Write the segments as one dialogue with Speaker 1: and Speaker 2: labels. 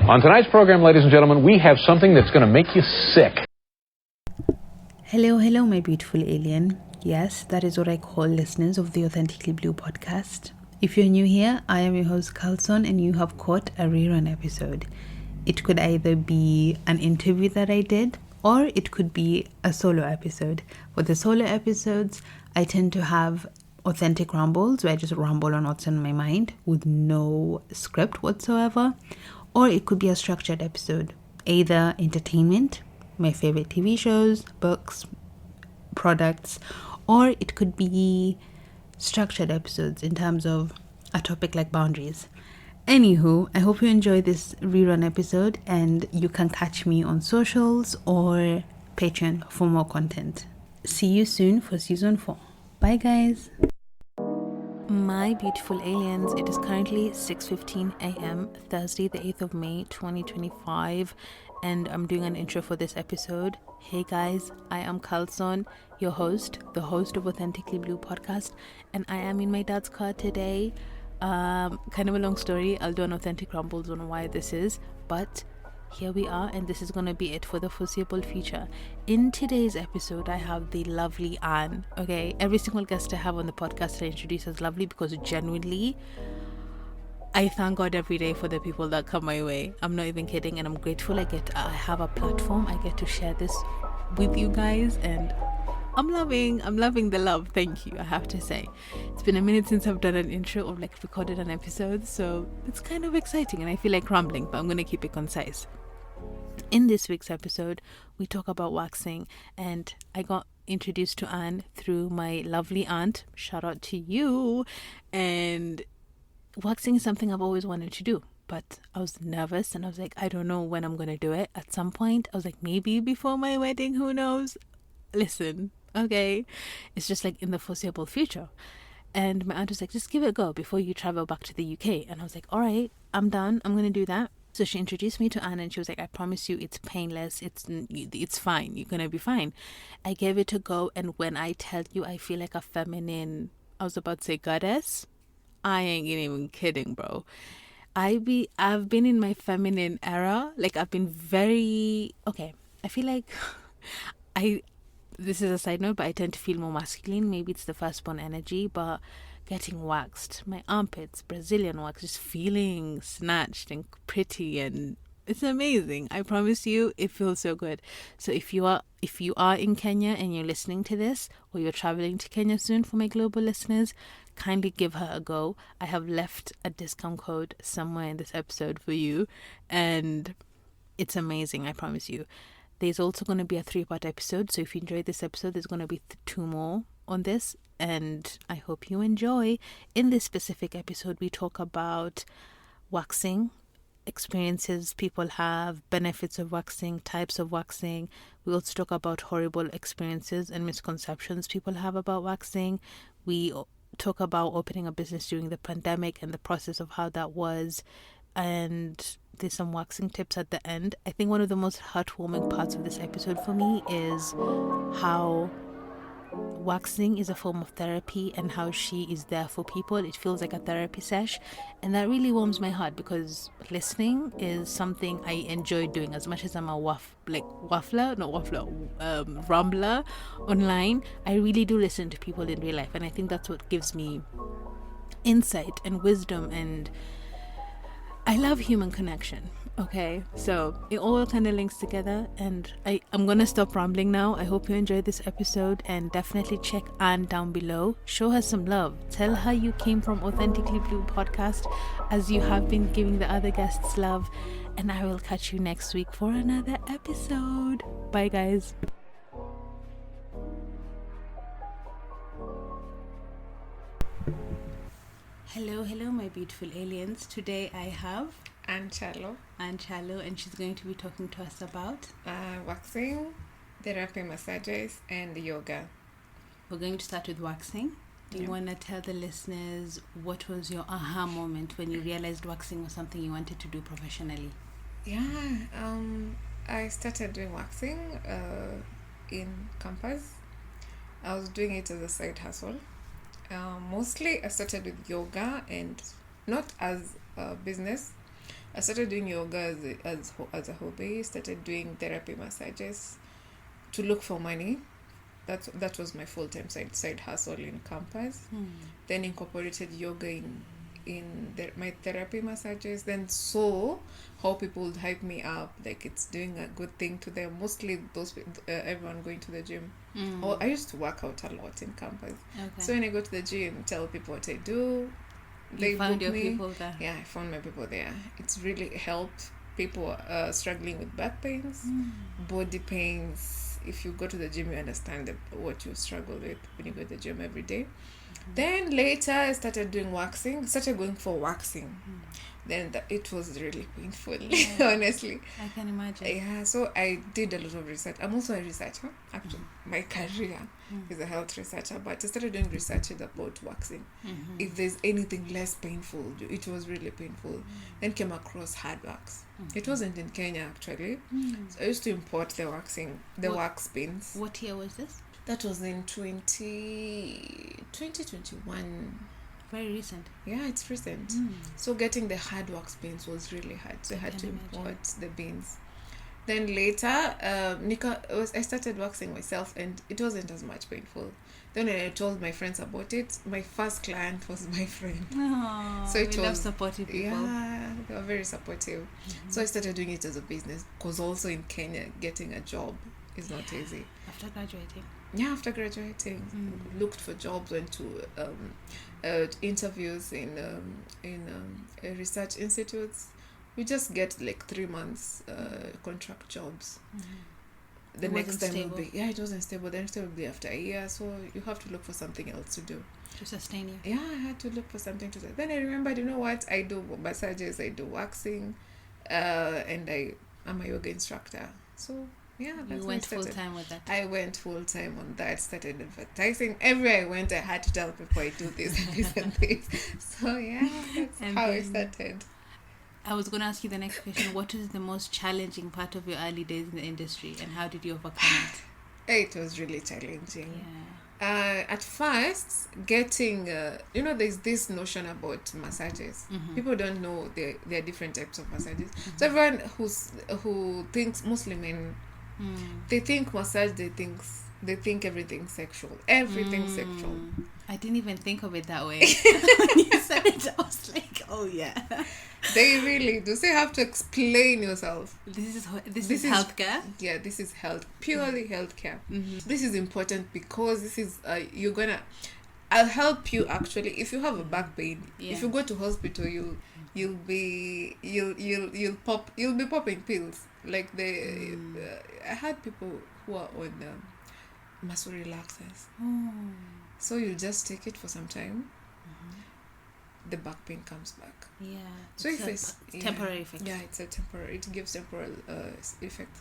Speaker 1: On tonight's program, ladies and gentlemen, we have something that's going to make you sick.
Speaker 2: Hello, my beautiful alien. Yes, that is what I call listeners of the Authentically Blue podcast. If you're new here, I am your host, Carlson, and you have caught a rerun episode. It could either be an interview that I did, or it could be a solo episode. For the solo episodes, I tend to have authentic rambles where I just ramble on what's in my mind with no script whatsoever, or it could be a structured episode, either entertainment, my favorite TV shows, books, products, or it could be structured episodes in terms of a topic like boundaries. Anywho, I hope you enjoy this rerun episode and you can catch me on socials or Patreon for more content. See you soon for season 4. Bye guys. My beautiful aliens, it is currently 6:15 a.m. Thursday the 8th of May 2025, and I'm doing an intro for this episode. Hey guys, I am Carlson, your host, the host of Authentically Blue podcast, and I am in my dad's car today. Kind of a long story. I'll do an authentic rumbles on why this is, but here we are, and this is going to be it for the foreseeable future. In today's episode, I have the lovely Anne. Okay, every single guest I have on the podcast I introduce as lovely because genuinely I thank God every day for the people that come my way. I'm not even kidding, and I'm grateful I have a platform. I get to share this with you guys, and I'm loving the love. Thank you, I have to say. It's been a minute since I've done an intro or recorded an episode, so it's kind of exciting and I feel like rambling, but I'm going to keep it concise. In this week's episode, we talk about waxing, and I got introduced to Anne through my lovely aunt. Shout out to you. And waxing is something I've always wanted to do, but I was nervous and I was like, I don't know when I'm going to do it. At some point, I was like, maybe before my wedding, who knows? Listen, okay, it's just like in the foreseeable future. And my aunt was like, just give it a go before you travel back to the UK. And I was like, all right, I'm done. I'm going to do that. So she introduced me to Anne and she was like, I promise you it's painless. It's fine. You're going to be fine. I gave it a go. And when I tell you I feel like a feminine, I was about to say goddess. I ain't even kidding, bro. I've been in my feminine era. Like I've been very, okay. I feel like this is a side note, but I tend to feel more masculine. Maybe it's the firstborn energy, but getting waxed, my armpits, Brazilian wax, just feeling snatched and pretty, and it's amazing. I promise you, it feels so good. So if you are in Kenya and you're listening to this, or you're traveling to Kenya soon, for my global listeners, kindly give her a go. I have left a discount code somewhere in this episode for you, and it's amazing, I promise you. There's also going to be a 3-part episode, so if you enjoyed this episode, there's going to be 2 more on this, and I hope you enjoy. In this specific episode, we talk about waxing, experiences people have, benefits of waxing, types of waxing. We also talk about horrible experiences and misconceptions people have about waxing. We talk about opening a business during the pandemic and the process of how that was, and there's some waxing tips at the end. I think one of the most heartwarming parts of this episode for me is how waxing is a form of therapy and how she is there for people. It feels like a therapy sesh, and that really warms my heart because listening is something I enjoy doing. As much as I'm a rambler online, I really do listen to people in real life, and I think that's what gives me insight and wisdom, and I love human connection. Okay, so it all kind of links together, and I'm gonna stop rambling now. I hope you enjoyed this episode, and definitely check Anne down below. Show her some love. Tell her you came from Authentically Blue podcast, as you have been giving the other guests love, and I will catch you next week for another episode. Bye guys. Hello my beautiful aliens. Today I have
Speaker 3: Anne Chalo,
Speaker 2: and she's going to be talking to us about
Speaker 3: waxing, therapy, massages, and yoga.
Speaker 2: We're going to start with waxing. Do you want to tell the listeners what was your aha moment when you realized waxing was something you wanted to do professionally?
Speaker 3: I started doing waxing in campus. I was doing it as a side hustle. Mostly I started with yoga, and not as a business, I started doing yoga as a hobby. Started doing therapy massages to look for money. That was my full-time side hustle in campus. Then incorporated yoga in my therapy massages. Then saw how people would hype me up, like it's doing a good thing to them. Mostly everyone going to the gym. I used to work out a lot in campus. So when I go to the gym, tell people what I do. They
Speaker 2: found your
Speaker 3: me.
Speaker 2: people there.
Speaker 3: Yeah, I found my people there. It's really helped people struggling with back pains, body pains. If you go to the gym, you understand what you struggle with when you go to the gym every day. Then later, I started doing waxing. Started going for waxing. Then it was really painful, honestly.
Speaker 2: I can imagine.
Speaker 3: Yeah, so I did a lot of research. I'm also a researcher. Actually, my career is a health researcher, but I started doing research about waxing. If there's anything less painful, it was really painful. Then came across hard wax. It wasn't in Kenya, actually. So I used to import the wax pins.
Speaker 2: What year was this?
Speaker 3: That was in 2021.
Speaker 2: Very recent.
Speaker 3: Yeah, it's recent. So getting the hard wax beans was really hard. So I had to import the beans. Then later, I started waxing myself, and it wasn't as much painful. Then when I told my friends about it, my first client was my friend.
Speaker 2: So we love supportive people.
Speaker 3: Yeah, they were very supportive. So I started doing it as a business, because also in Kenya, getting a job is not easy.
Speaker 2: After graduating.
Speaker 3: Yeah, after graduating, looked for jobs, went to interviews in research institutes. We just get like 3 months contract jobs. The next time will be it wasn't stable. The next time will be after a year, so you have to look for something else to do
Speaker 2: to sustain you.
Speaker 3: Yeah, I had to look for something to do. Then I remembered, you know what? I do massages, I do waxing, and I'm a yoga instructor. So yeah, that's
Speaker 2: you went full time with that.
Speaker 3: I went full time on that. Started advertising. Everywhere I went, I had to tell people I do this and this and this. So yeah, that's how I started.
Speaker 2: I was going to ask you the next question. What is the most challenging part of your early days in the industry, and how did you overcome it?
Speaker 3: It was really challenging.
Speaker 2: Yeah.
Speaker 3: At first, getting there's this notion about massages. People don't know there are different types of massages. So everyone who thinks, mostly men, they think massage, they think everything's sexual. Everything's sexual.
Speaker 2: I didn't even think of it that way. When you said it, I was like, oh yeah.
Speaker 3: They really do. So you have to explain yourself.
Speaker 2: This is healthcare?
Speaker 3: Yeah, this is purely healthcare. This is important because this is I'll help you actually. If you have a back pain, if you go to hospital, you'll be popping pills. Like I had people who are on muscle relaxers. So you just take it for some time. The back pain comes back.
Speaker 2: Yeah.
Speaker 3: So if it's
Speaker 2: temporary effect.
Speaker 3: Yeah, it's a temporary. It gives temporal effect.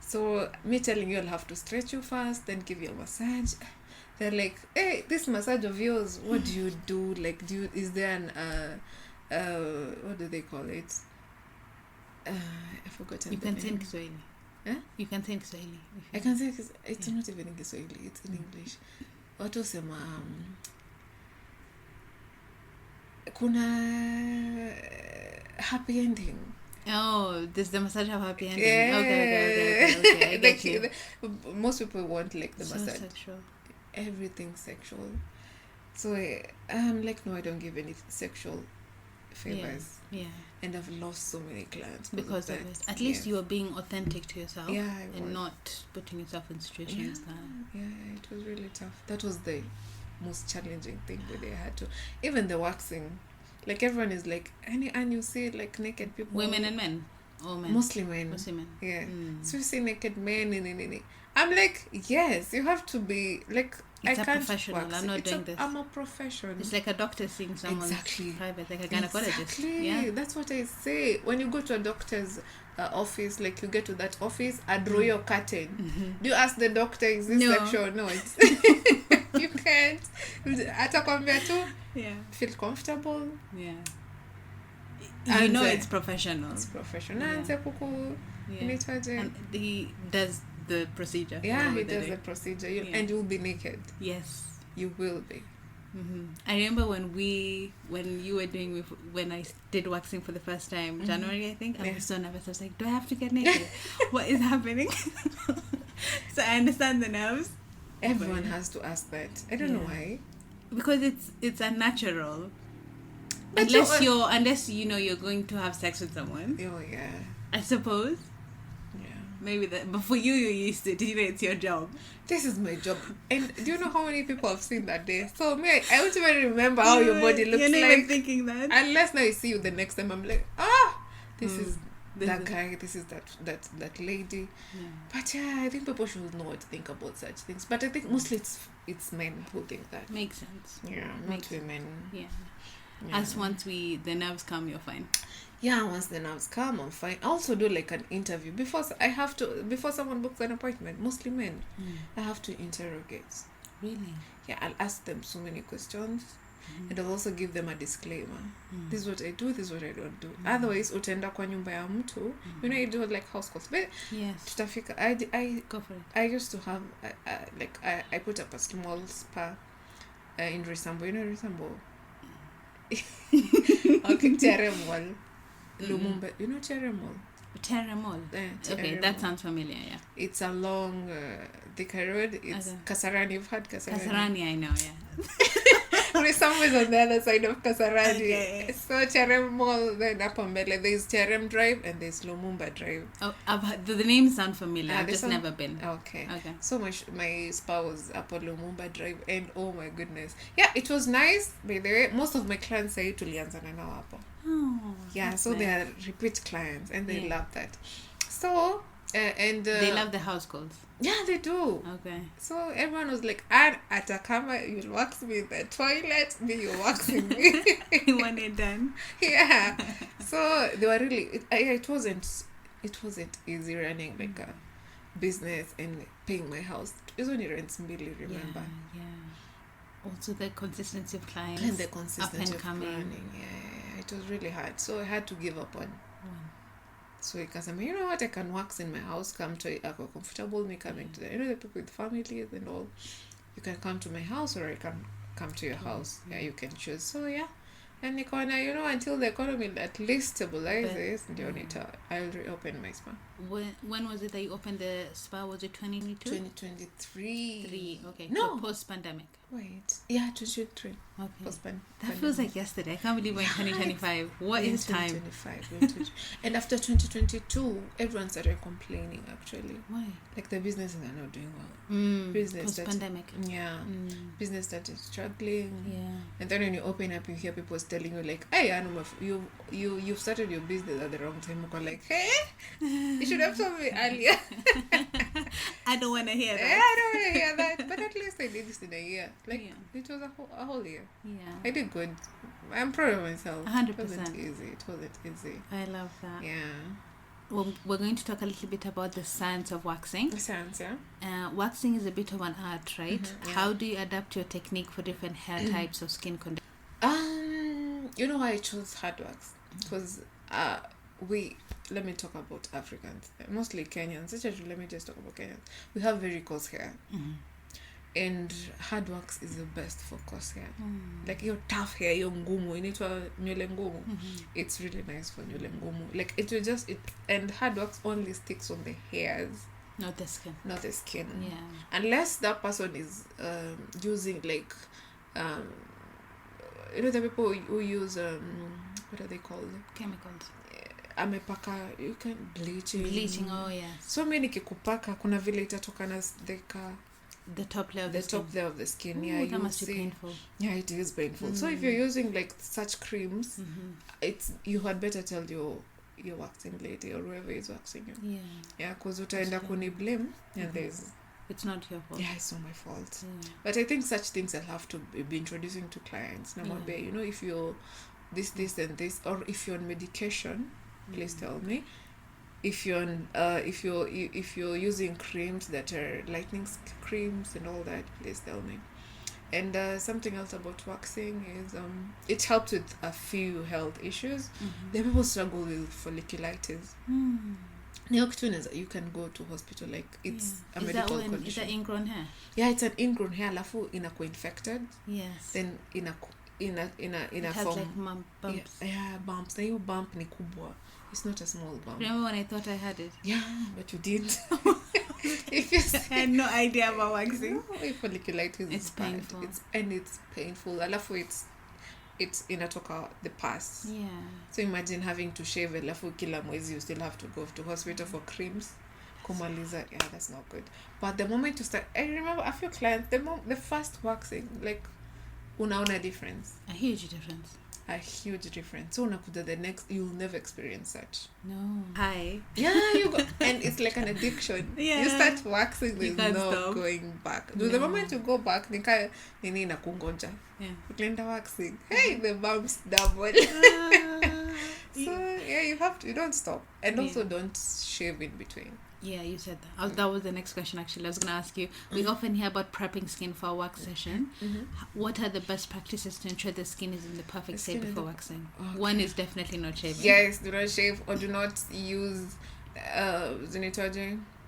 Speaker 3: So me telling you, I'll have to stretch you first, then give you a massage. They're like, hey, this massage of yours, what do you do? Like, is there an what do they call it? I forgot.
Speaker 2: You can say Kiswahili.
Speaker 3: Huh?
Speaker 2: You can say Kiswahili.
Speaker 3: I can say it's not even in Kiswahili. It's in English. What was kuna happy ending.
Speaker 2: Oh, does the massage have happy ending?
Speaker 3: Yeah.
Speaker 2: Okay. I get you.
Speaker 3: Most people want like the massage.
Speaker 2: Sexual.
Speaker 3: Everything sexual. So I'm like, no, I don't give any sexual favors.
Speaker 2: Yeah.
Speaker 3: And I've lost so many clients
Speaker 2: because of it. At least you are being authentic to yourself.
Speaker 3: Yeah,
Speaker 2: and not putting yourself in situations that.
Speaker 3: Yeah, it was really tough. That was the most challenging thing where they had to. Even the waxing, like everyone is like, and you see like naked people.
Speaker 2: Women and men. Or men.
Speaker 3: Mostly men. Yeah. So you see naked men in. I'm like, yes, you have to be like.
Speaker 2: It's
Speaker 3: I
Speaker 2: a
Speaker 3: can't
Speaker 2: professional.
Speaker 3: wax.
Speaker 2: I'm not doing this.
Speaker 3: I'm a professional.
Speaker 2: It's like a doctor seeing someone private, like a gynecologist.
Speaker 3: Exactly.
Speaker 2: Yeah.
Speaker 3: That's what I say. When you go to a doctor's office, like you get to that office, I draw your curtain. Do you ask the doctor, is this sexual? No, it's you can't. Atakwambia tu.
Speaker 2: Yeah.
Speaker 3: Feel comfortable.
Speaker 2: Yeah.
Speaker 3: And
Speaker 2: you know it's professional.
Speaker 3: It's professional. And
Speaker 2: he does the procedure.
Speaker 3: Yeah, he does the procedure. And you'll be naked.
Speaker 2: Yes.
Speaker 3: You will be.
Speaker 2: I remember when I did waxing for the first time, January, I think, I was so nervous. I was like, do I have to get naked? What is happening? So I understand the nerves.
Speaker 3: Everyone has to ask that. I don't know why.
Speaker 2: Because it's unnatural.
Speaker 3: But
Speaker 2: Unless you're going to have sex with someone.
Speaker 3: Oh yeah.
Speaker 2: I suppose.
Speaker 3: Yeah.
Speaker 2: Maybe that, but for you're used to it. It's your job.
Speaker 3: This is my job. And do you know how many people I've seen that day? So me, I don't even remember how your body looks like.
Speaker 2: You're not even thinking that.
Speaker 3: Unless now I see you the next time, I'm like, this is that guy, this is that lady.
Speaker 2: Yeah.
Speaker 3: But I think people should not think about such things. But I think mostly it's men who think that.
Speaker 2: Makes sense.
Speaker 3: Yeah, not women.
Speaker 2: Yeah. As once the nerves come, you're fine.
Speaker 3: Yeah, once the nerves come, I'm fine. I also do like an interview before someone books an appointment. Mostly men, I have to interrogate.
Speaker 2: Really?
Speaker 3: Yeah, I'll ask them so many questions, and I'll also give them a disclaimer. This is what I do. This is what I don't do. Otherwise, utaenda kwa nyumba ya mtu. You do like house calls. But
Speaker 2: yes,
Speaker 3: tutafika.
Speaker 2: Go for it.
Speaker 3: I used to have I put up a small spa in Risambo. You know Risambo. Okay, Teremol. Lumumba, you know Teremol?
Speaker 2: Teremol. Okay, that sounds familiar. Yeah.
Speaker 3: It's along Thika Road. It's Kasarani. You've had Kasarani.
Speaker 2: Kasarani, I know. Yeah.
Speaker 3: Risambo is on the other side of Kasarani.
Speaker 2: Okay.
Speaker 3: So Teremol, then up on Bele, there's Terem Drive and there's Lumumba Drive.
Speaker 2: Oh, I've heard, the names sound familiar. I've just never been.
Speaker 3: Okay. So my spa was up on Lumumba Drive, and oh my goodness, yeah, it was nice. By the way, most of my clients say tulianzana nao hapo.
Speaker 2: Oh,
Speaker 3: yeah, so nice. They are repeat clients, and they love that. So they love the house calls. Yeah, they do. Okay. So everyone was like, Atakama, you'll wax me in the toilet, me you waxing me.
Speaker 2: When it done.
Speaker 3: Yeah. So they were really. It wasn't easy running like a business and paying my house. It was only rents really, remember.
Speaker 2: Yeah. Also the consistency of clients.
Speaker 3: And the consistency of
Speaker 2: coming.
Speaker 3: running. Yeah. It was really hard. So I had to give up on. So because I mean, you know what, I can wax in my house, come to it, I feel comfortable me coming to the the people with families and all. You can come to my house or I can come to your house. Yeah, you can choose. So yeah. And Nikona, until the economy at least stabilizes, I'll reopen my spa.
Speaker 2: When was it that you opened the spa? Was it 2022?
Speaker 3: 2023.
Speaker 2: Okay.
Speaker 3: No.
Speaker 2: So post-pandemic.
Speaker 3: Wait. Yeah, 2023.
Speaker 2: Okay.
Speaker 3: Post-pandemic.
Speaker 2: That feels like yesterday. I can't believe we're in 2025. What is time?
Speaker 3: 2025. And after 2022, everyone started complaining, actually.
Speaker 2: Why?
Speaker 3: Like the businesses are not doing well. Business
Speaker 2: post-pandemic.
Speaker 3: Business started struggling.
Speaker 2: Yeah.
Speaker 3: And then when you open up, you hear people telling you like, "Hey, you've started your business at the wrong time." You're like, "Hey, you should have told me earlier."
Speaker 2: I don't want to hear that.
Speaker 3: I don't want to hear that. But at least I did this in a year. Like it was a whole year.
Speaker 2: Yeah.
Speaker 3: I did good. I'm proud of myself.
Speaker 2: 100%.
Speaker 3: It wasn't easy.
Speaker 2: I love that.
Speaker 3: Yeah.
Speaker 2: Well, we're going to talk a little bit about the science of waxing.
Speaker 3: Science, yeah.
Speaker 2: Waxing is a bit of an art, right?
Speaker 3: Yeah.
Speaker 2: How do you adapt your technique for different hair types or skin conditions?
Speaker 3: You know why I chose hard wax? Because let me talk about Africans, mostly Kenyans. Actually, let me just talk about Kenyans. We have very coarse hair. And hard wax is the best for coarse hair. Like your tough hair, your ngumu, inaitwa nywele ngumu. It's really nice for nywele ngumu. Like and hard wax only sticks on the hairs,
Speaker 2: not the skin.
Speaker 3: Yeah. Unless that person is using like the people who use what are they called?
Speaker 2: Chemicals.
Speaker 3: Amepaka, you can
Speaker 2: bleaching. Oh yeah.
Speaker 3: So many kikupaka kuna vile itatokana
Speaker 2: the top layer of
Speaker 3: the skin.
Speaker 2: Ooh, that must be painful.
Speaker 3: Yeah, it is painful. So if you're using like such creams, you had better tell your waxing lady or whoever is waxing you. Yeah, because utaenda kuni blame and
Speaker 2: it's not your fault.
Speaker 3: Yeah, it's not my fault. But I think such things I'll have to be introducing to clients. If you're this and this, or if you're on medication, please tell me. If you're on, if you're using creams that are lightening creams and all that, please tell me. And something else about waxing is it helps with a few health issues. There are people struggle with folliculitis. You can go to hospital, like it's a medical condition.
Speaker 2: Is that ingrown hair?
Speaker 3: Yeah, it's an ingrown hair, alafu inakuwa infected.
Speaker 2: Yes.
Speaker 3: Then in a
Speaker 2: has
Speaker 3: form,
Speaker 2: like bumps.
Speaker 3: Yeah, bumps. Na hiyo bump ni kubwa. It's not a small bump.
Speaker 2: Remember when I thought I had it?
Speaker 3: Yeah, but you didn't. If you
Speaker 2: I had no idea about waxing.
Speaker 3: No, folliculitis
Speaker 2: it's
Speaker 3: is bad.
Speaker 2: painful.
Speaker 3: It's painful. Alafu it's inatoka the past.
Speaker 2: Yeah.
Speaker 3: So imagine having to shave alafu kila mwezi you still have to go to hospital for creams. Kumaliza, yeah, that's not good. But the moment you start, I remember a few clients, the first waxing, like unaona difference.
Speaker 2: A huge difference.
Speaker 3: So unakuja the next, you'll never experience such.
Speaker 2: No. Hi.
Speaker 3: Yeah, you go, and it's like an addiction.
Speaker 2: Yeah.
Speaker 3: You start waxing, there's no
Speaker 2: stop.
Speaker 3: going back.
Speaker 2: No.
Speaker 3: The moment you go back, nika nini na kungoja.
Speaker 2: Yeah.
Speaker 3: Ukienda waxing, hey, the bumps double. So yeah, you don't stop, and also don't shave in between.
Speaker 2: Yeah, you said that. That was the next question, actually. I was going to ask you. We often hear about prepping skin for a wax session. What are the best practices to ensure the skin is in the perfect state before waxing? Okay. One is definitely not shaving.
Speaker 3: Yes, do not shave or do not use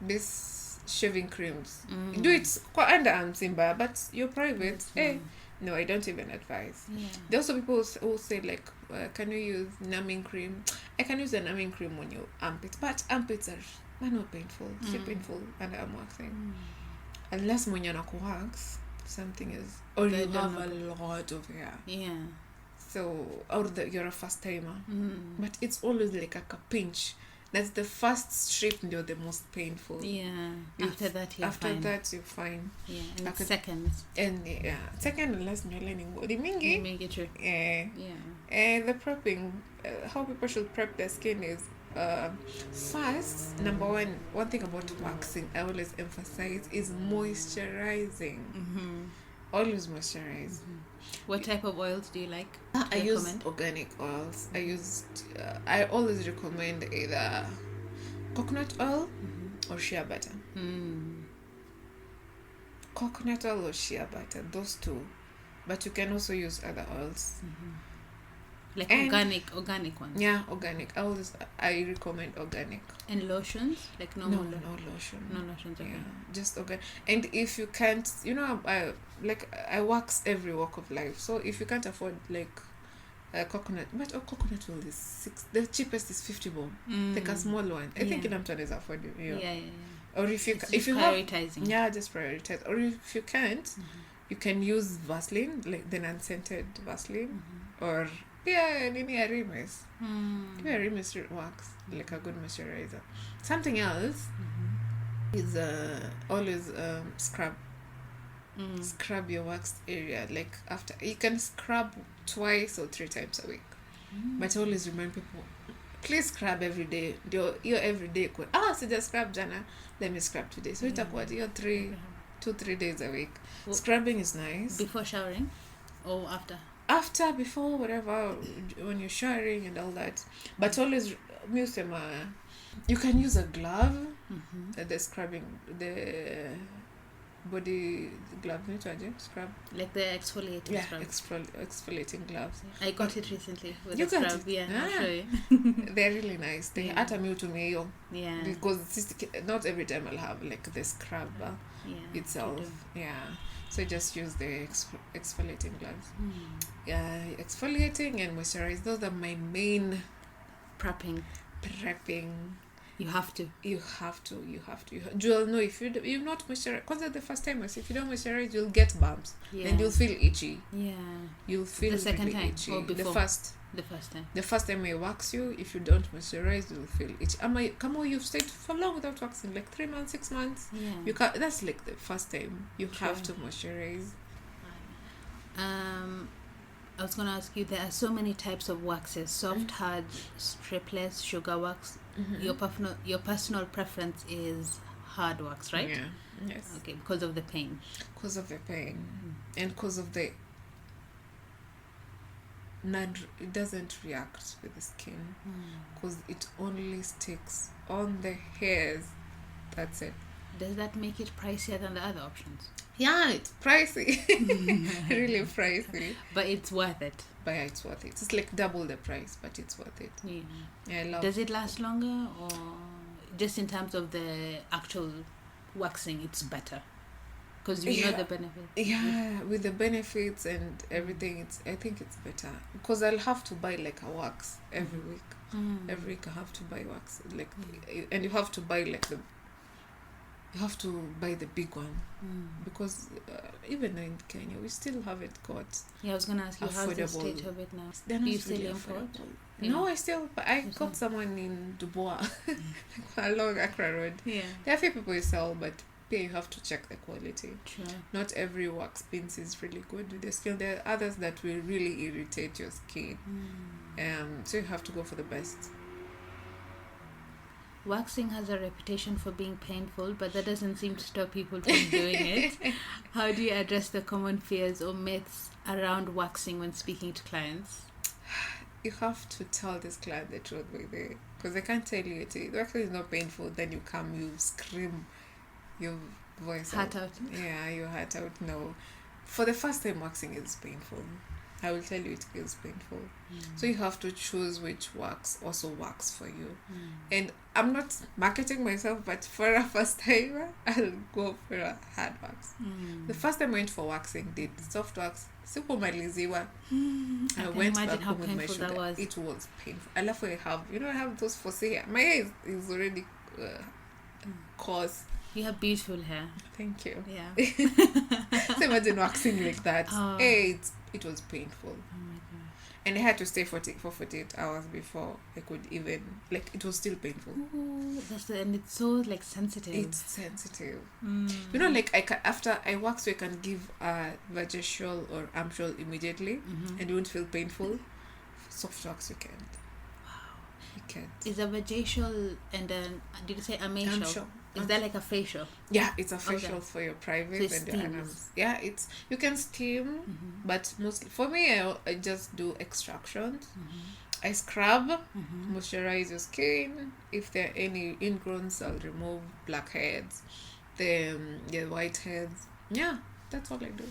Speaker 3: this shaving creams. Do it kwa underarm simba, but you're private. No, I don't even advise.
Speaker 2: Yeah.
Speaker 3: There are also people who say like, can you use numbing cream? I can use a numbing cream on your armpits, but armpits are not painful. Still painful under arm waxing. Unless when you're not wax, something is, or you have a lot of hair.
Speaker 2: Yeah.
Speaker 3: So, or you're a first timer. But it's always like a pinch. That's the first strip, they're the most painful.
Speaker 2: Yeah. After that, you're fine.
Speaker 3: After that, you're fine.
Speaker 2: Yeah. And seconds.
Speaker 3: And yeah, second, unless you're learning body mingi.
Speaker 2: Make it true.
Speaker 3: Yeah.
Speaker 2: Yeah.
Speaker 3: And the prepping, how people should prep their skin is, first, number one thing about waxing I always emphasize is moisturizing. Always moisturize.
Speaker 2: What type of oils do you like?
Speaker 3: I use organic oils. I always recommend either coconut oil or shea butter. Coconut oil or shea butter, those two. But you can also use other oils.
Speaker 2: Like organic ones.
Speaker 3: Yeah, organic. I recommend organic.
Speaker 2: And lotions? Like normal?
Speaker 3: No lotion.
Speaker 2: No lotions, okay.
Speaker 3: Yeah, just organic. And if you can't, I wax every walk of life. So if you can't afford like coconut, but coconut oil is the cheapest is 50 bob. Like a small one. I think Inamton is affordable. Yeah. Or if you
Speaker 2: prioritizing.
Speaker 3: Just prioritize. Or if you can't, you can use Vaseline, like the unscented Vaseline, or nini Arimis. Arimis wax, like a good moisturizer. Something else is always scrub. Scrub your waxed area. Like after, you can scrub 2 or 3 times a week. But always remind people, please scrub every day. You're every day. So just scrub jana. Let me scrub today. So it's you're 2-3 days a week. Well, scrubbing is nice.
Speaker 2: Before showering or after?
Speaker 3: After, before, whatever, when you're showering and all that. But always, you can use a glove, the scrubbing, the body glove, scrub.
Speaker 2: Like the exfoliating scrub.
Speaker 3: Exfoliating gloves.
Speaker 2: I got it recently with
Speaker 3: you
Speaker 2: the scrub. Yeah, I'll show you.
Speaker 3: They're really nice. They add a meal to me.
Speaker 2: Yeah.
Speaker 3: Because not every time I'll have like the scrub itself. Yeah. So just use the exfoliating gloves. Yeah, exfoliating and moisturize. Those are my main
Speaker 2: prepping. You have to. You'll
Speaker 3: know if you've not moisturized. Because at the first time, if you don't moisturize, you'll get bumps.
Speaker 2: Yeah.
Speaker 3: And you'll feel itchy.
Speaker 2: Yeah.
Speaker 3: You'll feel
Speaker 2: the second
Speaker 3: really
Speaker 2: time
Speaker 3: itchy.
Speaker 2: or before? The first time.
Speaker 3: The first time I wax you, if you don't moisturize, you'll feel itchy. Come on, you've stayed for long without waxing, like 3 months, 6 months.
Speaker 2: Yeah.
Speaker 3: That's like the first time. You have to moisturize.
Speaker 2: I was going to ask you, there are so many types of waxes: soft, hard, stripless, sugar wax. Your personal preference is hard wax, right?
Speaker 3: Yeah. Yes.
Speaker 2: Okay, because of the pain.
Speaker 3: Because of the pain, and because of the it doesn't react with the skin, because it only sticks on the hairs. That's it.
Speaker 2: Does that make it pricier than the other options?
Speaker 3: Yeah, it's pricey. Really pricey.
Speaker 2: But it's worth it.
Speaker 3: It's worth it. It's like double the price, but it's worth it.
Speaker 2: Yeah.
Speaker 3: I love.
Speaker 2: Does it last longer, or just in terms of the actual waxing, it's better because you know the benefits.
Speaker 3: Yeah, with the benefits and everything, I think it's better because I'll have to buy like a wax every week. Every week I have to buy wax, like, and you have to buy like you have to buy the big one because even in Kenya we still haven't got.
Speaker 2: Yeah, I was gonna ask you how's the state of it now.
Speaker 3: They're
Speaker 2: Do
Speaker 3: not
Speaker 2: you still
Speaker 3: really
Speaker 2: import?
Speaker 3: affordable. No, I got someone in Dubois along Accra Road.
Speaker 2: Yeah,
Speaker 3: there are a few people you sell, but you have to check the quality.
Speaker 2: True.
Speaker 3: Not every wax pins is really good with the skin. There are others that will really irritate your skin. So you have to go for the best.
Speaker 2: Waxing has a reputation for being painful, but that doesn't seem to stop people from doing it. How do you address the common fears or myths around waxing when speaking to clients?
Speaker 3: You have to tell this client the truth because they can't tell you it. Waxing is not painful. Then you come, you scream your voice
Speaker 2: heart out.
Speaker 3: Yeah, your heart out. No, for the first time waxing is painful. I will tell you it is painful. So you have to choose which wax also works for you. And I'm not marketing myself, but for a first timer, I'll go for a hard wax. The first time I went for waxing, did soft wax, super maliziwa. I went back home with my shoulder. It was painful. I love when I have those for hair. My hair is already coarse.
Speaker 2: You have beautiful hair.
Speaker 3: Thank you.
Speaker 2: Yeah.
Speaker 3: So imagine waxing like that. It was painful.
Speaker 2: Oh my God.
Speaker 3: And I had to stay for 48 hours before I could even, like, it was still painful.
Speaker 2: Ooh, and it's so, like, sensitive.
Speaker 3: It's sensitive. Like, after I wax, I can give a vaginal or armhole immediately, and it won't feel painful. Soft wax, you can't.
Speaker 2: Wow.
Speaker 3: You can't.
Speaker 2: Is a vaginal and then, did you say a facial? Is that like a facial?
Speaker 3: Yeah, it's a facial for your private and your anals. Yeah, you can steam, but mostly for me, I just do extractions. I scrub, moisturize your skin. If there are any ingrowns, I'll remove blackheads, the whiteheads. Yeah, that's all I do.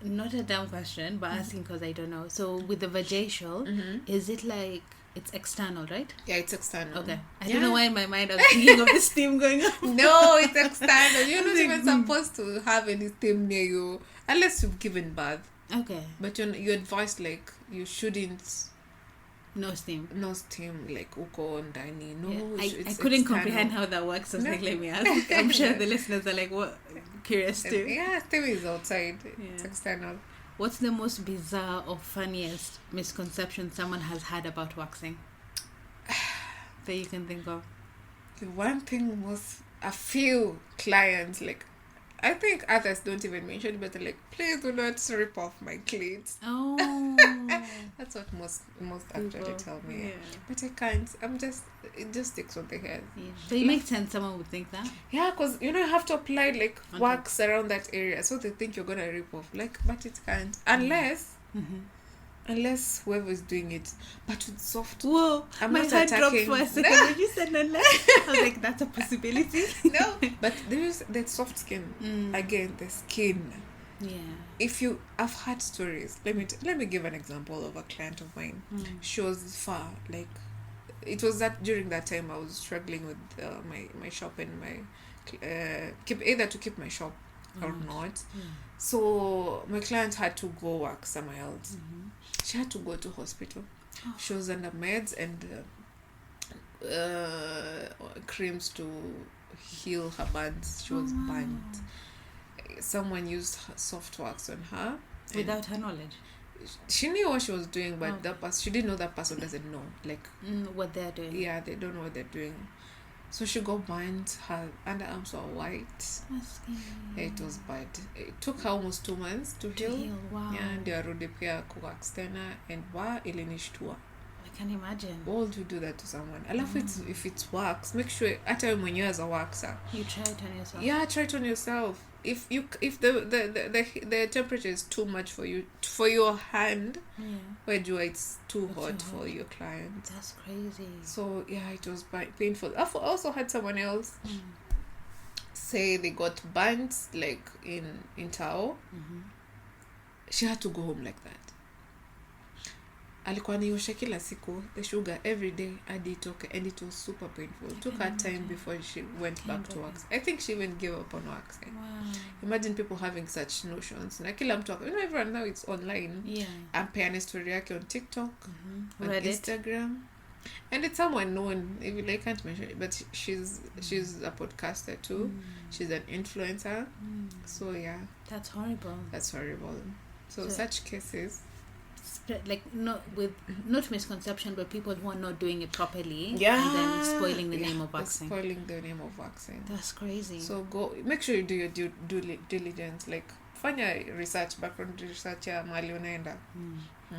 Speaker 2: Not a dumb question, but asking because I don't know. So with the vaginal, is it like it's external, right?
Speaker 3: Yeah, it's external.
Speaker 2: Okay. I don't know why in my mind I was thinking of the steam going on.
Speaker 3: No, it's external. You're not even supposed to have any steam near you unless you've given birth.
Speaker 2: Okay.
Speaker 3: But you advise like you shouldn't.
Speaker 2: No steam,
Speaker 3: like uko ndani. No,
Speaker 2: I couldn't comprehend how that works. So I was like, let me ask. I'm sure the listeners are like, what? Curious too.
Speaker 3: Yeah, steam is outside. Yeah. It's external.
Speaker 2: What's the most bizarre or funniest misconception someone has had about waxing that you can think of?
Speaker 3: The one thing was a few clients, like, I think others don't even mention it, but they're like, please do not rip off my cleats.
Speaker 2: Oh.
Speaker 3: That's what most actually tell me. Yeah. But I can't. It just sticks on the hair.
Speaker 2: Yeah. So it makes sense someone would think that.
Speaker 3: Yeah, because, you have to apply, like, wax around that area. So they think you're going to rip off. Like, but it can't. Unless whoever is doing it. But with soft.
Speaker 2: Whoa,
Speaker 3: I'm
Speaker 2: my
Speaker 3: not
Speaker 2: head dropped
Speaker 3: attacking.
Speaker 2: for a second when you said unless. I was like, that's a possibility.
Speaker 3: No, but there is the soft skin. Again, the skin.
Speaker 2: Yeah.
Speaker 3: I've had stories. Let me give an example of a client of mine. She was far, like, it was that during that time I was struggling with my shop and my either to keep my shop or not. So my client had to go work somewhere else. She had to go to hospital. She was under meds and creams to heal her burns. She was burnt. Someone used soft wax on her
Speaker 2: without her knowledge.
Speaker 3: She knew what she was doing, but she didn't know that person doesn't know, like,
Speaker 2: what they're doing.
Speaker 3: Yeah, they don't know what they're doing. So she got burnt. Her underarms were white. It was bad. It took her almost 2 months to heal.
Speaker 2: Wow.
Speaker 3: Yeah, and arudi pia kuwax tena and ilinishtua.
Speaker 2: I can imagine.
Speaker 3: Why would you do that to someone? I love it if it's wax. Make sure hata wewe mwenyewe as a waxer.
Speaker 2: You try it on yourself.
Speaker 3: Yeah, try it on yourself. If the temperature is too much for your hand, where do it's too hot for your client?
Speaker 2: That's crazy.
Speaker 3: So yeah, it was painful. I've also had someone else say they got burnt, like in Tao. She had to go home like that. alikuwa nioshe kila siku the sugar every day hadi itoke, and it was super painful. It took her time before she went back to wax. I think she even gave up on waxing.
Speaker 2: Wow.
Speaker 3: Imagine people having such notions. Na kila mtu, everyone now it's online.
Speaker 2: Yeah.
Speaker 3: Ampeane story yake on TikTok, on
Speaker 2: Reddit.
Speaker 3: Instagram. And it's someone known, if I can't mention it, but she's a podcaster too. She's an influencer. So yeah.
Speaker 2: That's horrible.
Speaker 3: That's horrible. So such cases,
Speaker 2: like not misconception, but people who are not doing it properly,
Speaker 3: yeah,
Speaker 2: and then spoiling the name of waxing.
Speaker 3: Spoiling the name of waxing.
Speaker 2: That's crazy.
Speaker 3: So make sure you do your due diligence, like fanya research, background research ya mahali unaenda.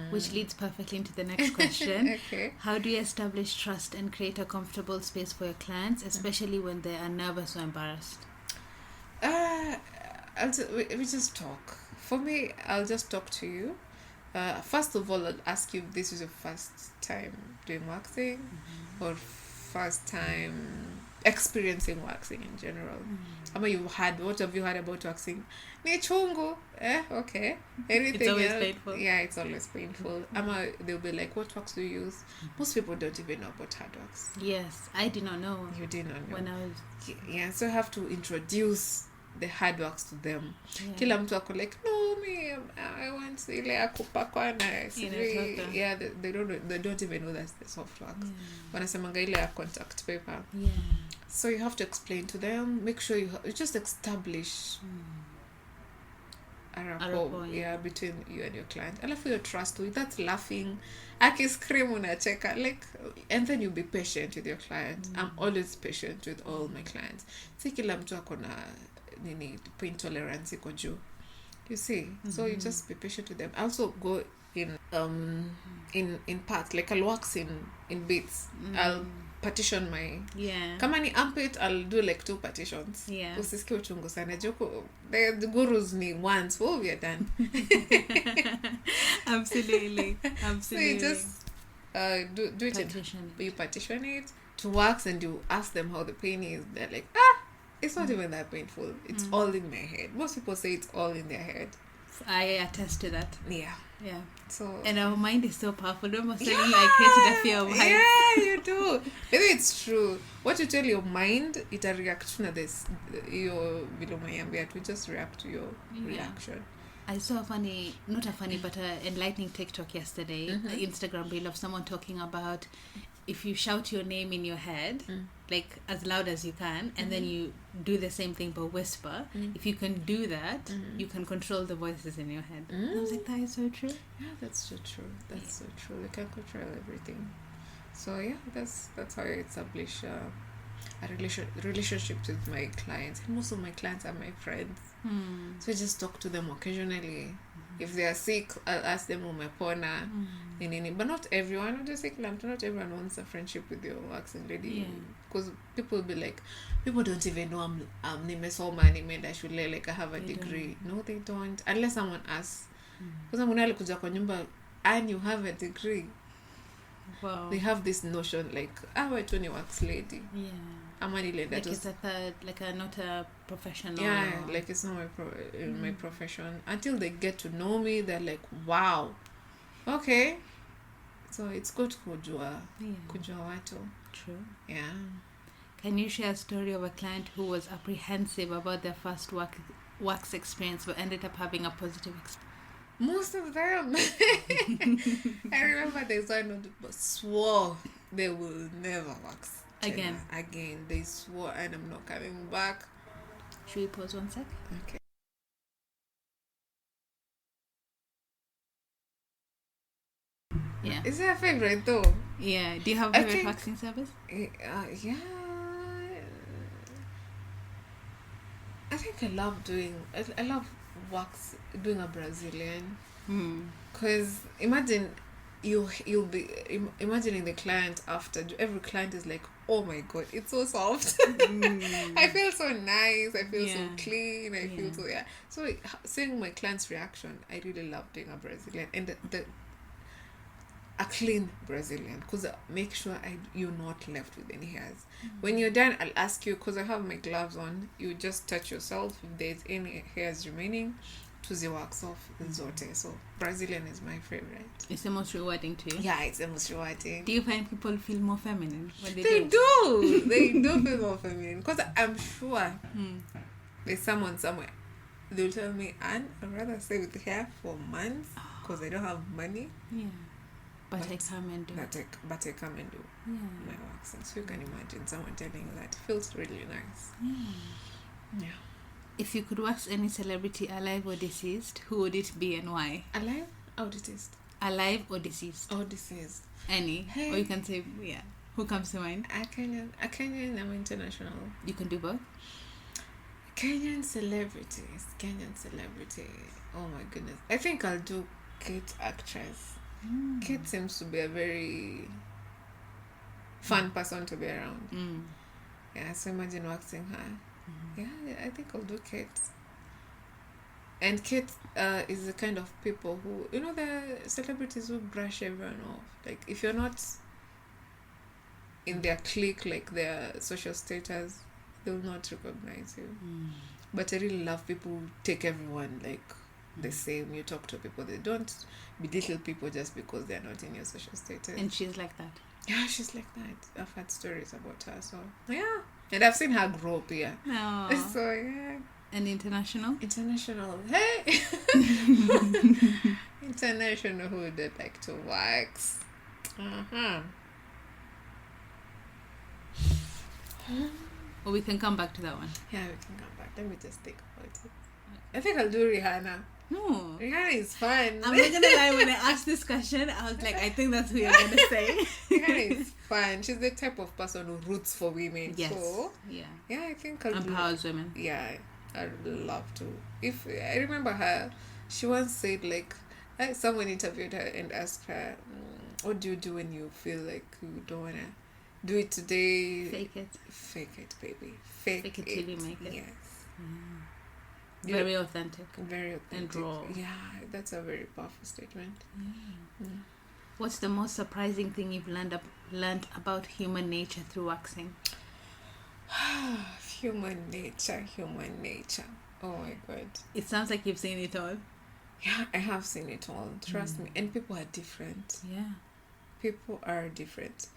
Speaker 2: Which leads perfectly into the next question.
Speaker 3: Okay.
Speaker 2: How do you establish trust and create a comfortable space for your clients, especially when they are nervous or embarrassed?
Speaker 3: We just talk. For me, I'll just talk to you. First of all, I'll ask you if this is your first time doing waxing or first time experiencing waxing in general. What have you heard about waxing? Ni chungu. Okay. Anything
Speaker 2: it's always
Speaker 3: else?
Speaker 2: painful.
Speaker 3: Yeah, it's always painful. They'll be like, what wax do you use? Most people don't even know about hard wax.
Speaker 2: Yes, I did not know.
Speaker 3: You did not know.
Speaker 2: When I was...
Speaker 3: Yeah, so I have to introduce the hard wax to them.
Speaker 2: Yeah.
Speaker 3: Kila mtu ako like, no, me, I want ile ya kupakwa na yeah, they don't even know that's the soft wax. Wanasemanga ile ya contact paper.
Speaker 2: Yeah.
Speaker 3: So you have to explain to them, make sure you just establish a rapport, yeah, between you and your client. Alafu your trust with that's laughing, akiscream unacheka, like, and then you be patient with your client. I'm always patient with all my clients. Si kila mtu ako na pain tolerance iko juu. You see, so you just be patient with them. Also go in parts, like I'll wax in bits. I'll partition my kama ni armpit, I'll do like 2 partitions.
Speaker 2: Yeah.
Speaker 3: Usisikie uchungu sana joko the gurus ni once, we are done.
Speaker 2: Absolutely.
Speaker 3: So you just do it you partition it to wax, and you ask them how the pain is. They're like, it's not even that painful. It's all in my head. Most people say it's all in their head.
Speaker 2: I attest to that.
Speaker 3: Yeah. So
Speaker 2: and our mind is so powerful. Almost like created a fear of heights.
Speaker 3: Yeah, you do. Maybe it's true. What you tell your mind, it a reaction to this. Your to just react to your reaction.
Speaker 2: I saw not a funny, but an enlightening TikTok yesterday, an Instagram reel of someone talking about if you shout your name in your head, like as loud as you can, and then you do the same thing but whisper, if you can do that, you can control the voices in your head. And I was like, that is so true.
Speaker 3: Yeah, that's so true. That's so true. You can control everything. So yeah, that's how I establish relationships with my clients. And most of my clients are my friends. So I just talk to them occasionally. If they are sick, I'll ask them umepona. But not everyone. I'm just like, not everyone wants a friendship with your waxing lady. Because people will be like, people don't even know I'm nimesoma, nimeenda shule, like I have a degree. No, they don't. Unless someone asks. Because I'm alikuja kwa nyumba, and you have a degree.
Speaker 2: Wow.
Speaker 3: They have this notion like, we're Tony wax lady.
Speaker 2: Yeah.
Speaker 3: Like
Speaker 2: it's a third, not a professional.
Speaker 3: Yeah, like it's not my profession. Until they get to know me, they're like, wow, okay. So it's good kujua watu.
Speaker 2: True.
Speaker 3: Yeah.
Speaker 2: Can you share a story of a client who was apprehensive about their first wax experience but ended up having a positive experience?
Speaker 3: Most of them. I remember there's one who swore they will never wax. Again, they swore, and I'm not coming back.
Speaker 2: Should we pause 1 sec?
Speaker 3: Okay.
Speaker 2: Yeah.
Speaker 3: Is it a favorite though?
Speaker 2: Yeah. Do you have a favorite waxing service?
Speaker 3: Yeah. I think I love doing a Brazilian. Because imagine you'll be imagining the client after. Every client is like, oh my god, it's so soft. I feel so nice, I feel so clean, I feel so so seeing my client's reaction, I really love doing a Brazilian, and a clean Brazilian, because make sure you're not left with any hairs. When you're done, I'll ask you, because I have my gloves on, you just touch yourself if there's any hairs remaining, tuziwax off zote. So Brazilian is my favorite.
Speaker 2: It's the most rewarding too.
Speaker 3: Yeah, it's the most rewarding.
Speaker 2: Do you find people feel more feminine when they
Speaker 3: They
Speaker 2: do?
Speaker 3: do. They do feel more feminine. Because I'm sure there's someone somewhere. They'll tell me, I'd rather stay with hair for months because I don't have money.
Speaker 2: Yeah. But I come and do.
Speaker 3: But I come and do my waxing. So you can imagine someone telling you that. It feels really nice. Yeah.
Speaker 2: If you could wax any celebrity, alive or deceased, who would it be and why?
Speaker 3: Alive or deceased?
Speaker 2: Alive or deceased?
Speaker 3: Or deceased.
Speaker 2: Any.
Speaker 3: Hey.
Speaker 2: Or you can say, who comes to mind?
Speaker 3: A Kenyan, I'm international.
Speaker 2: You can do both?
Speaker 3: Kenyan celebrity. Oh my goodness. I think I'll do Kate actress. Kate seems to be a very fun person to be around. Yeah, so imagine waxing her. Yeah, I think I'll do Kate. And Kate is the kind of people who, the celebrities who brush everyone off. Like, if you're not in their clique, like their social status, they will not recognize you. But I really love people who take everyone like the same. You talk to people, they don't belittle people just because they're not in your social status.
Speaker 2: And she's like that.
Speaker 3: Yeah, she's like that. I've heard stories about her, so yeah. And I've seen her grow up here.
Speaker 2: No.
Speaker 3: So yeah.
Speaker 2: And international?
Speaker 3: International. Hey! International who would like to wax.
Speaker 2: Or we can come back to that one.
Speaker 3: Yeah, we can come back. Let me just think about it. I think I'll do Rihanna.
Speaker 2: No.
Speaker 3: Rihanna is fun.
Speaker 2: I'm not gonna lie, when I asked this question, I was like, I think that's who you're gonna say.
Speaker 3: Rihanna is fun. She's the type of person who roots for women.
Speaker 2: Yes.
Speaker 3: So, yeah, I think I'll
Speaker 2: empowers women.
Speaker 3: Yeah, I'd love to. If I remember her, she once said, like, someone interviewed her and asked her, what do you do when you feel like you don't wanna do it today?
Speaker 2: Fake it.
Speaker 3: Fake it, baby. Fake it
Speaker 2: till you make it.
Speaker 3: Yes.
Speaker 2: Very authentic.
Speaker 3: Very authentic.
Speaker 2: And raw.
Speaker 3: Yeah, that's a very powerful statement.
Speaker 2: What's the most surprising thing you've learned about human nature through waxing?
Speaker 3: Human nature. Oh my God.
Speaker 2: It sounds like you've seen it all.
Speaker 3: Yeah, I have seen it all. Trust me. And people are different.
Speaker 2: Yeah.
Speaker 3: People are different.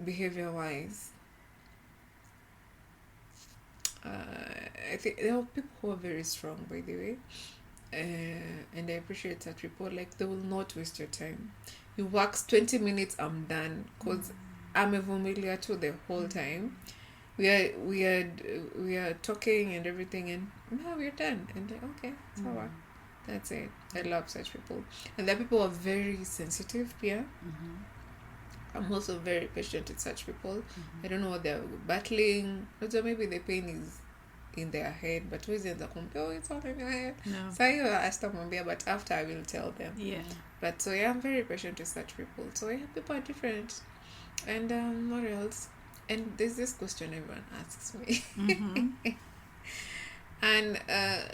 Speaker 3: Behavior-wise. I think there are people who are very strong, by the way, and I appreciate that people, like, they will not waste your time. You wax 20 minutes, I'm done, because I'm a familiar to the whole time. We are talking and everything, and now we're done, and like, okay, so what? That's it. I love such people, and there are people who are very sensitive. Yeah. I'm also very patient with such people. I don't know what they're battling. So maybe the pain is in their head, but who is in the computer? Oh, it's all in your head.
Speaker 2: No.
Speaker 3: So I asked them, but after I will tell them.
Speaker 2: Yeah.
Speaker 3: But so yeah, I'm very patient with such people. So yeah, people are different. And what else? And there's this question everyone asks me. And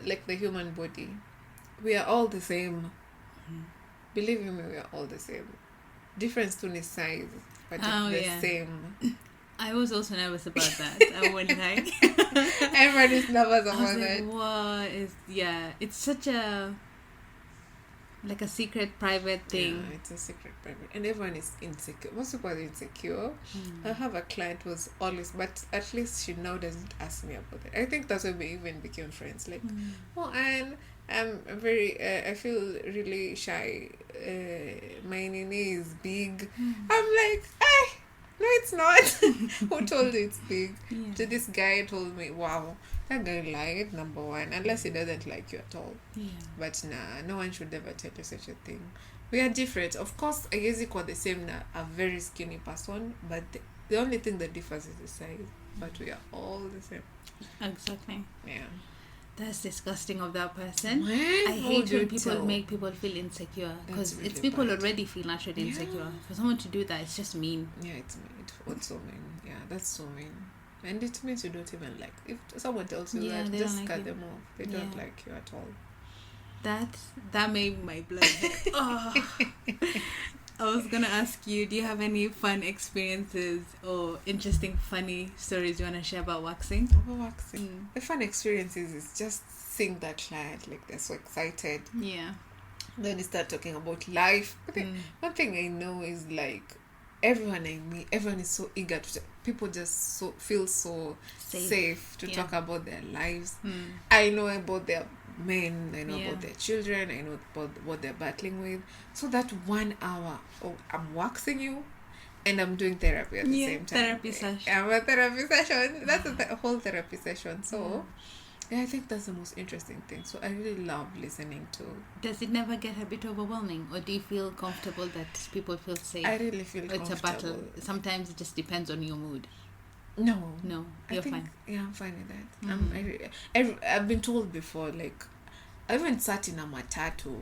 Speaker 3: like the human body, we are all the same. Believe me, we are all the same. Difference to the size, but it's the same.
Speaker 2: I was also nervous about that. I won't lie.
Speaker 3: Everyone is nervous about
Speaker 2: I was
Speaker 3: that.
Speaker 2: like, what is... Yeah, it's such a... like a secret, private thing.
Speaker 3: Yeah, it's a secret, private. And everyone is insecure. Most people are insecure. I have a client who was always... But at least she now doesn't ask me about it. I think that's why we even became friends. Like, and I'm very... I feel really shy. My nini is big. I'm like, no, it's not. Who told you it's big?
Speaker 2: Yeah.
Speaker 3: So this guy told me, wow, that guy lied, number one, unless he doesn't like you at all.
Speaker 2: Yeah.
Speaker 3: But nah, no one should ever tell you such a thing. We are different. Of course, I guess equal the same, a very skinny person, but the only thing that differs is the size. But we are all the same.
Speaker 2: Exactly.
Speaker 3: Yeah.
Speaker 2: That's disgusting of that person.
Speaker 3: When
Speaker 2: I hate
Speaker 3: would you
Speaker 2: when people
Speaker 3: tell?
Speaker 2: make people feel insecure, because
Speaker 3: That's
Speaker 2: it's
Speaker 3: really
Speaker 2: people
Speaker 3: bad.
Speaker 2: already feel naturally insecure.
Speaker 3: Yeah.
Speaker 2: For someone to do that, it's just mean.
Speaker 3: Yeah, it's mean. It's so mean. Yeah, that's so mean. And it means you don't even like. If someone tells you
Speaker 2: Yeah,
Speaker 3: that,
Speaker 2: they
Speaker 3: just
Speaker 2: don't like
Speaker 3: cut
Speaker 2: you.
Speaker 3: them off. They don't like you at all.
Speaker 2: That made my blood. Oh. I was gonna ask you, do you have any fun experiences or interesting, funny stories you wanna share about waxing?
Speaker 3: Waxing. The fun experiences is just seeing that client, like they're so excited.
Speaker 2: Yeah.
Speaker 3: Then you start talking about life. One thing I know is like everyone I meet, everyone is so eager to. People just so feel so safe to talk about their lives. I know about their men. I know about their children. I know about what they're battling with. So that 1 hour, I'm waxing you, and I'm doing therapy at the same time.
Speaker 2: Therapy session.
Speaker 3: I'm a therapy session. That's a whole therapy session. So. Yeah, I think that's the most interesting thing. So I really love listening to.
Speaker 2: Does it never get a bit overwhelming, or do you feel comfortable that people feel safe?
Speaker 3: I really feel comfortable.
Speaker 2: It's a battle. Sometimes it just depends on your mood.
Speaker 3: No,
Speaker 2: you're fine.
Speaker 3: Yeah, I'm fine with that. I've been told before, like, I even sat in a matatu.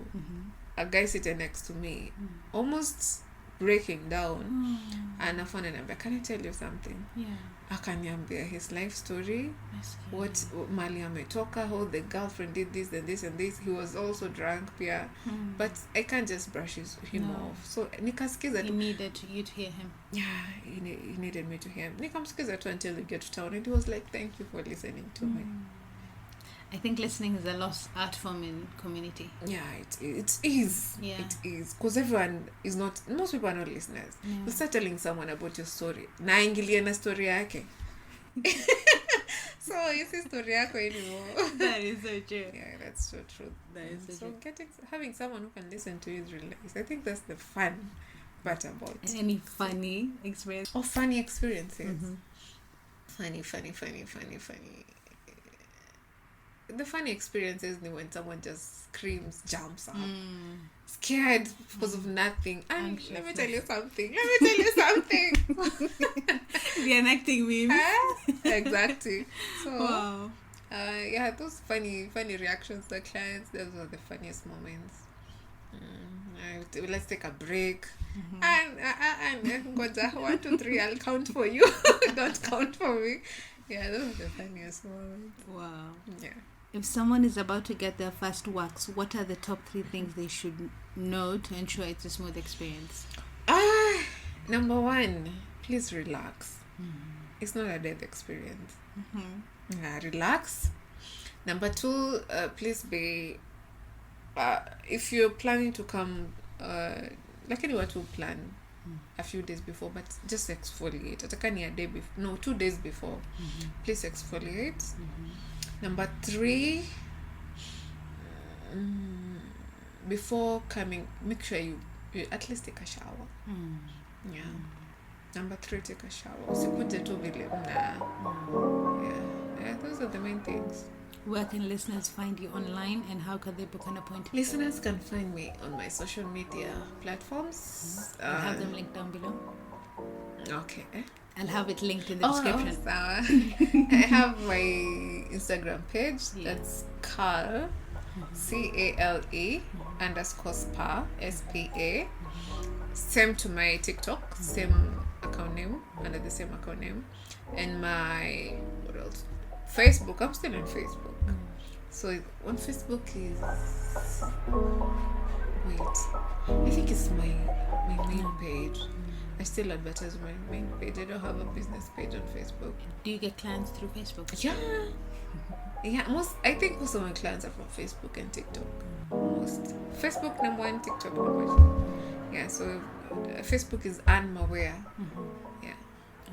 Speaker 3: A guy sitting next to me, almost breaking down, and I found him. Can I tell you something?
Speaker 2: Yeah.
Speaker 3: Akaniambia his life story, what mali ametoka, how the girlfriend did this and this and this. He was also drunk, but I can't just brush him off. So nikasikiza
Speaker 2: he needed you to hear him.
Speaker 3: Yeah, he needed me to hear him. Nikamsikiza tu until we get to town, and he was like, "Thank you for listening to me."
Speaker 2: I think listening is a lost art form in community.
Speaker 3: Yeah, it is.
Speaker 2: Yeah.
Speaker 3: It is. Because everyone is not, most people are not listeners. You start telling someone about your story. Naingilia na story yake. So, you see story yako anymore.
Speaker 2: That is so true.
Speaker 3: Yeah, that's so true.
Speaker 2: That is so true.
Speaker 3: Having someone who can listen to you is really nice. I think that's the fun part about it.
Speaker 2: Any funny experience?
Speaker 3: Or funny experiences. Funny. The funny experience is when someone just screams, jumps up, scared because of nothing. And let me tell you something.
Speaker 2: Reenacting memes.
Speaker 3: Exactly. So,
Speaker 2: wow.
Speaker 3: Those funny reactions to the clients, those were the funniest moments. Let's take a break. And Ngoja, 1, 2, 3, I'll count for you. Don't count for me. Yeah, those are the funniest moments.
Speaker 2: Wow.
Speaker 3: Yeah.
Speaker 2: If someone is about to get their first wax, what are the top 3 things they should know to ensure it's a smooth experience?
Speaker 3: Number 1, please relax. It's not a death experience. Relax. Number 2, please be, if you're planning to come, like anyone to plan a few days before, but just exfoliate. Atakani a day before, no, 2 days before. Please exfoliate. Number 3, before coming, make sure you at least take a shower. Yeah. Number 3, take a shower. Usikuje tu vile yeah, those are the main things.
Speaker 2: Where can listeners find you online, and how can they book an appointment?
Speaker 3: Listeners can find me on my social media platforms.
Speaker 2: I'll have them linked down below.
Speaker 3: Okay.
Speaker 2: I'll have it linked in the description.
Speaker 3: I have my Instagram page. That's Carl, CALE _SPA, SPA. Same to my TikTok, same account name, under the same account name. And my, what else? Facebook. I'm still on Facebook. So on Facebook is, I think it's my main page. I still advertise on my main page. I don't have a business page on Facebook.
Speaker 2: Do you get clients through Facebook?
Speaker 3: Yeah. I think most of my clients are from Facebook and TikTok. Most. Facebook number 1, TikTok number 2. Yeah, so Facebook is Anmaware. Yeah.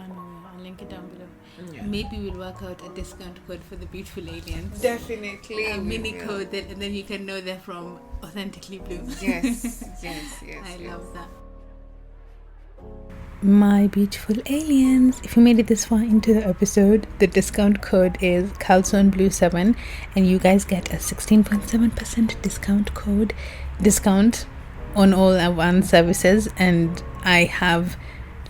Speaker 2: I'll link it down below.
Speaker 3: Yeah.
Speaker 2: Maybe we'll work out a discount code for the beautiful aliens.
Speaker 3: Definitely.
Speaker 2: A mini code and then you can know they're from Authentically Blue.
Speaker 3: Yes.
Speaker 2: I love that. My beautiful aliens, if you made it this far into the episode, the discount code is CalzonBlue7 and you guys get a 16.7% discount on all advanced services, and I have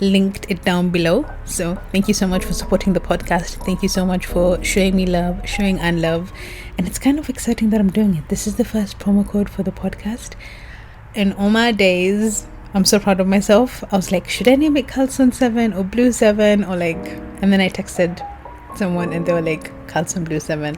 Speaker 2: linked it down below. So thank you so much for supporting the podcast. Thank you so much for showing me love, showing Anne love, and it's kind of exciting that I'm doing it. This is the first promo code for the podcast. In all my days, I'm so proud of myself. I was like, should I name it Calzon 7 or Blue 7 or like, and then I texted someone and they were like, Calzon Blue 7,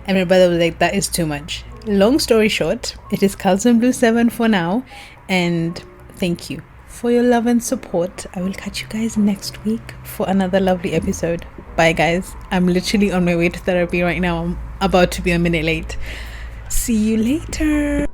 Speaker 2: and my brother was like, that is too much. Long story short, it is Calzon Blue 7 for now, and thank you for your love and support. I will catch you guys next week for another lovely episode. Bye, guys. I'm literally on my way to therapy right now. I'm about to be a minute late. See you later.